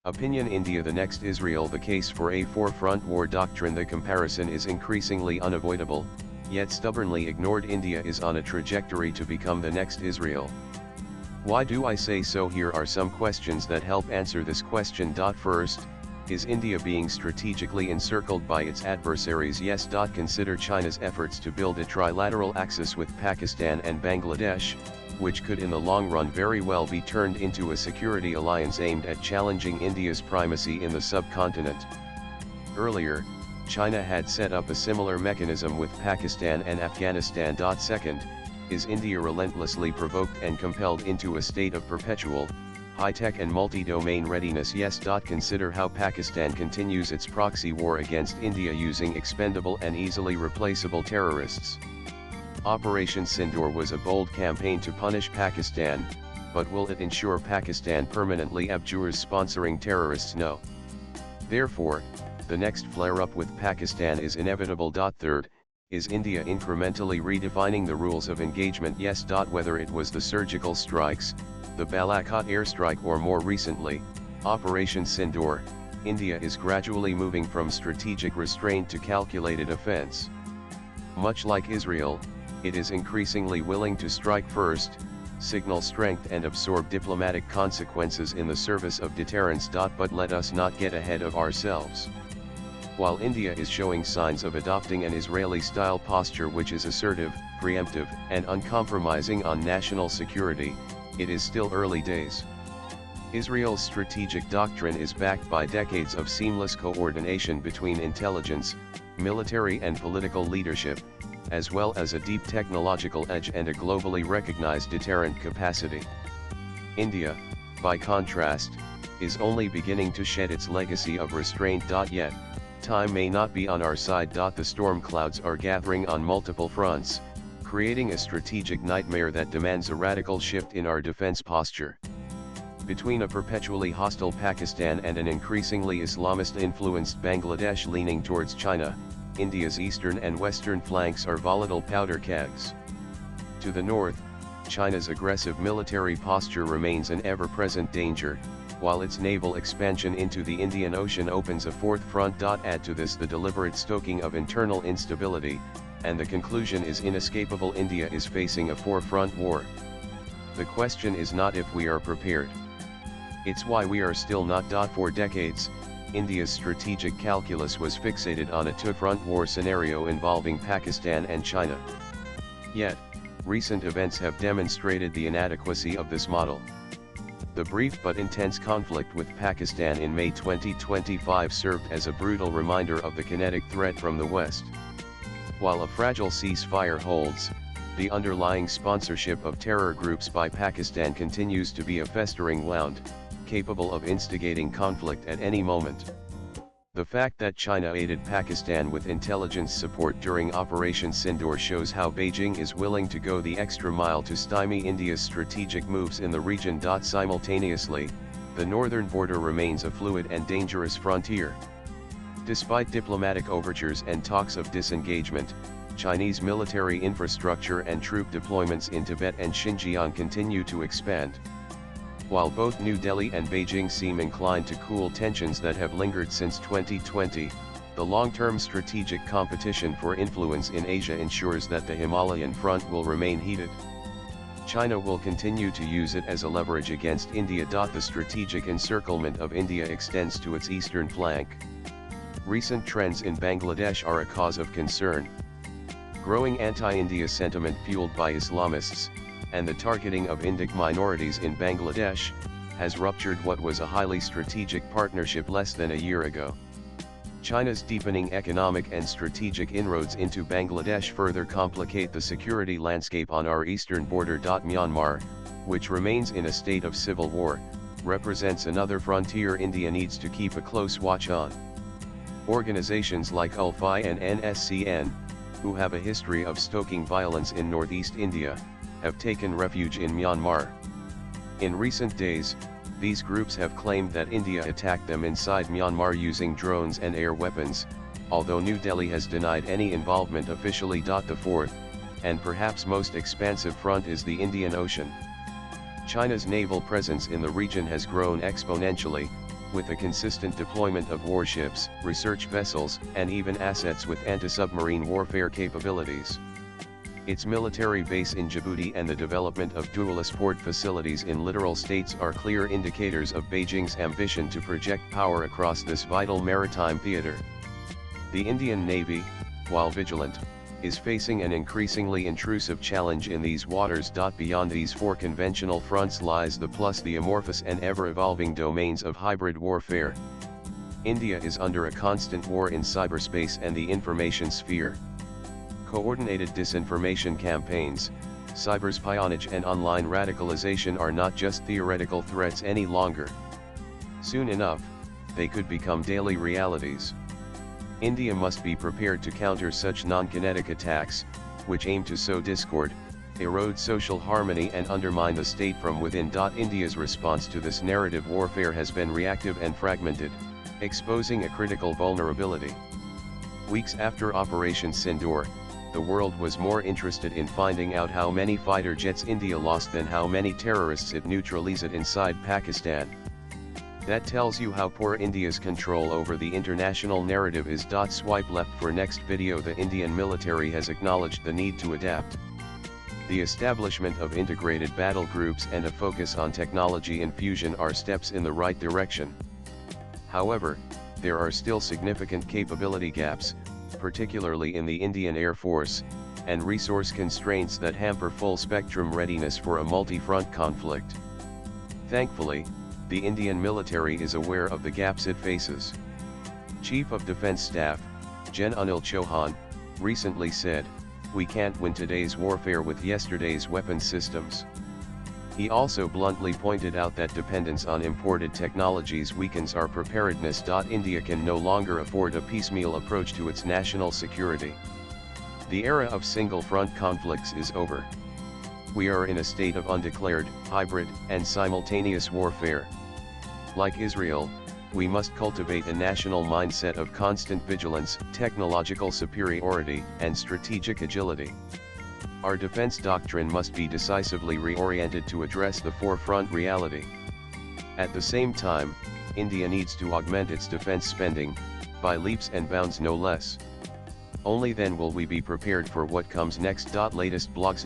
Opinion India the next Israel the case for a four-front war doctrine. The comparison is increasingly unavoidable, yet stubbornly ignored. India is on a trajectory to become the next Israel. Why do I say so? Here are some questions that help answer this question. First, is India being strategically encircled by its adversaries? Yes. Consider China's efforts to build a trilateral axis with Pakistan and Bangladesh, which could in the long run very well be turned into a security alliance aimed at challenging India's primacy in the subcontinent. Earlier, China had set up a similar mechanism with Pakistan and Afghanistan. Second, is India relentlessly provoked and compelled into a state of perpetual, high-tech and multi-domain readiness? Yes. Consider how Pakistan continues its proxy war against India using expendable and easily replaceable terrorists. Operation Sindoor was a bold campaign to punish Pakistan, but will it ensure Pakistan permanently abjures sponsoring terrorists? No. Therefore, the next flare-up with Pakistan is inevitable. Third, is India incrementally redefining the rules of engagement? Yes. Whether it was the surgical strikes, the Balakot airstrike or more recently, Operation Sindoor, India is gradually moving from strategic restraint to calculated offense. Much like Israel, it is increasingly willing to strike first, signal strength and absorb diplomatic consequences in the service of deterrence. But let us not get ahead of ourselves. While India is showing signs of adopting an Israeli-style posture which is assertive, preemptive, and uncompromising on national security, it is still early days. Israel's strategic doctrine is backed by decades of seamless coordination between intelligence, military and political leadership, as well as a deep technological edge and a globally recognized deterrent capacity. India, by contrast, is only beginning to shed its legacy of restraint. Yet, time may not be on our side. The storm clouds are gathering on multiple fronts, creating a strategic nightmare that demands a radical shift in our defense posture. Between a perpetually hostile Pakistan and an increasingly Islamist-influenced Bangladesh leaning towards China, India's eastern and western flanks are volatile powder kegs. To the north, China's aggressive military posture remains an ever-present danger, while its naval expansion into the Indian Ocean opens a fourth front. Add to this the deliberate stoking of internal instability, and the conclusion is inescapable: India is facing a four-front war. The question is not if we are prepared. It's why we are still not. For decades, India's strategic calculus was fixated on a two-front war scenario involving Pakistan and China. Yet, recent events have demonstrated the inadequacy of this model. The brief but intense conflict with Pakistan in May 2025 served as a brutal reminder of the kinetic threat from the West. While a fragile ceasefire holds, the underlying sponsorship of terror groups by Pakistan continues to be a festering wound, capable of instigating conflict at any moment. The fact that China aided Pakistan with intelligence support during Operation Sindoor shows how Beijing is willing to go the extra mile to stymie India's strategic moves in the region. Simultaneously, the northern border remains a fluid and dangerous frontier. Despite diplomatic overtures and talks of disengagement, Chinese military infrastructure and troop deployments in Tibet and Xinjiang continue to expand. While both New Delhi and Beijing seem inclined to cool tensions that have lingered since 2020, the long-term strategic competition for influence in Asia ensures that the Himalayan front will remain heated. China will continue to use it as a leverage against India. The strategic encirclement of India extends to its eastern flank. Recent trends in Bangladesh are a cause of concern. Growing anti-India sentiment fueled by Islamists, and the targeting of Indic minorities in Bangladesh, has ruptured what was a highly strategic partnership less than a year ago. China's deepening economic and strategic inroads into Bangladesh further complicate the security landscape on our eastern border. Myanmar, which remains in a state of civil war, represents another frontier India needs to keep a close watch on. Organizations like ULFI and NSCN, who have a history of stoking violence in northeast India, have taken refuge in Myanmar. In recent days, these groups have claimed that India attacked them inside Myanmar using drones and air weapons, although New Delhi has denied any involvement officially. The fourth, and perhaps most expansive front is the Indian Ocean. China's naval presence in the region has grown exponentially, with a consistent deployment of warships, research vessels, and even assets with anti-submarine warfare capabilities. Its military base in Djibouti and the development of dual port facilities in littoral states are clear indicators of Beijing's ambition to project power across this vital maritime theater. The Indian Navy, while vigilant, is facing an increasingly intrusive challenge in these waters. Beyond these four conventional fronts lies the amorphous and ever-evolving domains of hybrid warfare. India is under a constant war in cyberspace and the information sphere. Coordinated disinformation campaigns, cyberspionage and online radicalization are not just theoretical threats any longer. Soon enough, they could become daily realities. India must be prepared to counter such non-kinetic attacks, which aim to sow discord, erode social harmony and undermine the state from within. India's response to this narrative warfare has been reactive and fragmented, exposing a critical vulnerability. Weeks after Operation Sindoor, the world was more interested in finding out how many fighter jets India lost than how many terrorists it neutralized inside Pakistan. That tells you how poor India's control over the international narrative is. Swipe left for next video. The Indian military has acknowledged the need to adapt. The establishment of integrated battle groups and a focus on technology infusion are steps in the right direction. However, there are still significant capability gaps, particularly in the Indian Air Force, and resource constraints that hamper full-spectrum readiness for a multi-front conflict. Thankfully, the Indian military is aware of the gaps it faces. Chief of Defense Staff, Gen. Anil Chauhan, recently said, "We can't win today's warfare with yesterday's weapon systems." He also bluntly pointed out that dependence on imported technologies weakens our preparedness. India can no longer afford a piecemeal approach to its national security. The era of single-front conflicts is over. We are in a state of undeclared, hybrid, and simultaneous warfare. Like Israel, we must cultivate a national mindset of constant vigilance, technological superiority, and strategic agility. Our defense doctrine must be decisively reoriented to address the forefront reality. At the same time, India needs to augment its defense spending, by leaps and bounds no less. Only then will we be prepared for what comes next. Latest blogs.